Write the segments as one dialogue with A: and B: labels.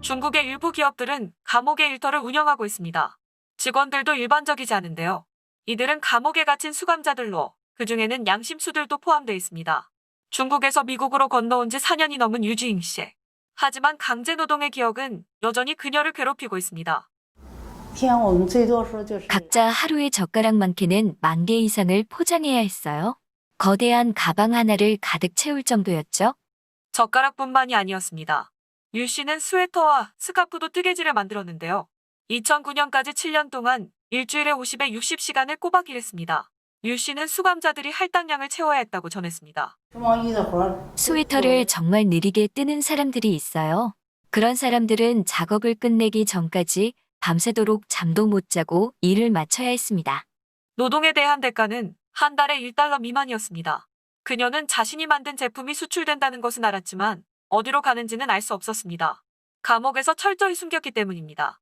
A: 중국의 일부 기업들은 감옥의 일터를 운영하고 있습니다. 직원들도 일반적이지 않은데요. 이들은 감옥에 갇힌 수감자들로 그중에는 양심수들도 포함되어 있습니다. 중국에서 미국으로 건너온 지 4년이 넘은 유지잉 씨. 하지만 강제노동의 기억은 여전히 그녀를 괴롭히고 있습니다.
B: 각자 하루에 젓가락 많게는 10,000개 이상을 포장해야 했어요. 거대한 가방 하나를 가득 채울 정도였죠.
A: 젓가락뿐만이 아니었습니다. 유 씨는 스웨터와 스카프도 뜨개질을 만들었는데요. 2009년까지 7년 동안 일주일에 50에 60시간을 꼬박 일했습니다. 유 씨는 수감자들이 할당량을 채워야 했다고 전했습니다.
B: 스웨터를 정말 느리게 뜨는 사람들이 있어요. 그런 사람들은 작업을 끝내기 전까지 밤새도록 잠도 못 자고 일을 마쳐야 했습니다.
A: 노동에 대한 대가는 한 달에 1달러 미만이었습니다. 그녀는 자신이 만든 제품이 수출된다는 것은 알았지만 어디로 가는지는 알 수 없었습니다. 감옥에서 철저히 숨겼기 때문입니다.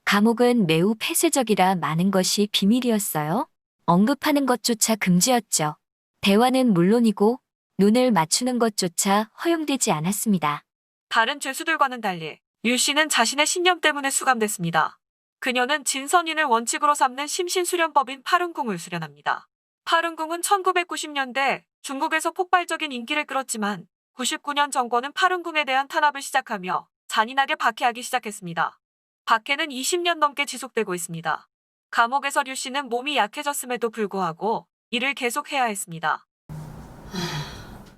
B: 감옥은 매우 폐쇄적이라 많은 것이 비밀이었어요. 언급하는 것조차 금지였죠. 대화는 물론이고 눈을 맞추는 것조차 허용되지 않았습니다.
A: 다른 죄수들과는 달리 유 씨는 자신의 신념 때문에 수감됐습니다. 그녀는 진선인을 원칙으로 삼는 심신수련법인 파룬궁을 수련합니다. 파룬궁은 1990년대 중국에서 폭발적인 인기를 끌었지만 99년 정권은 파룬궁에 대한 탄압을 시작하며 잔인하게 박해하기 시작했습니다. 박해는 20년 넘게 지속되고 있습니다. 감옥에서 류 씨는 몸이 약해졌음에도 불구하고 일을 계속해야 했습니다.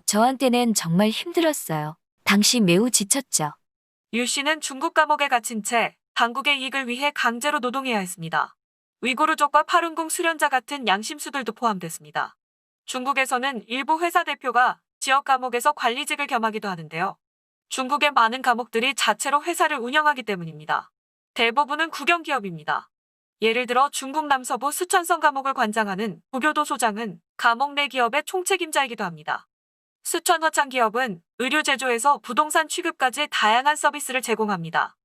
B: 저한테는 정말 힘들었어요. 당시 매우 지쳤죠.
A: 유 씨는 중국 감옥에 갇힌 채 당국의 이익을 위해 강제로 노동해야 했습니다. 위구르족과 파룬궁 수련자 같은 양심수들도 포함됐습니다. 중국에서는 일부 회사 대표가 지역 감옥에서 관리직을 겸하기도 하는데요. 중국의 많은 감옥들이 자체로 회사를 운영하기 때문입니다. 대부분은 국영기업입니다. 예를 들어 중국 남서부 수천성 감옥을 관장하는 부교도 소장은 감옥 내 기업의 총책임자이기도 합니다. 수천허창 기업은 의류 제조에서 부동산 취급까지 다양한 서비스를 제공합니다.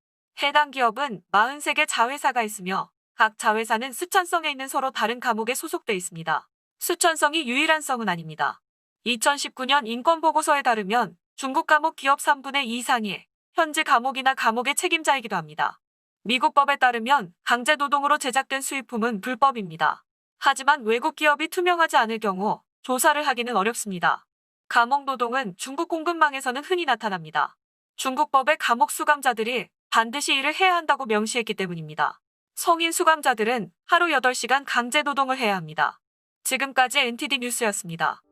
A: 해당 기업은 43개 자회사가 있으며 각 자회사는 수천성에 있는 서로 다른 감옥에 소속돼 있습니다. 수천성이 유일한 성은 아닙니다. 2019년 인권보고서에 따르면 중국 감옥 기업 3분의 2 이상이 현지 감옥이나 감옥의 책임자이기도 합니다. 미국 법에 따르면 강제노동으로 제작된 수입품은 불법입니다. 하지만 외국 기업이 투명하지 않을 경우 조사를 하기는 어렵습니다. 감옥 노동은 중국 공급망에서는 흔히 나타납니다. 중국법에 감옥 수감자들이 반드시 일을 해야 한다고 명시했기 때문입니다. 성인 수감자들은 하루 8시간 강제 노동을 해야 합니다. 지금까지 NTD 뉴스였습니다.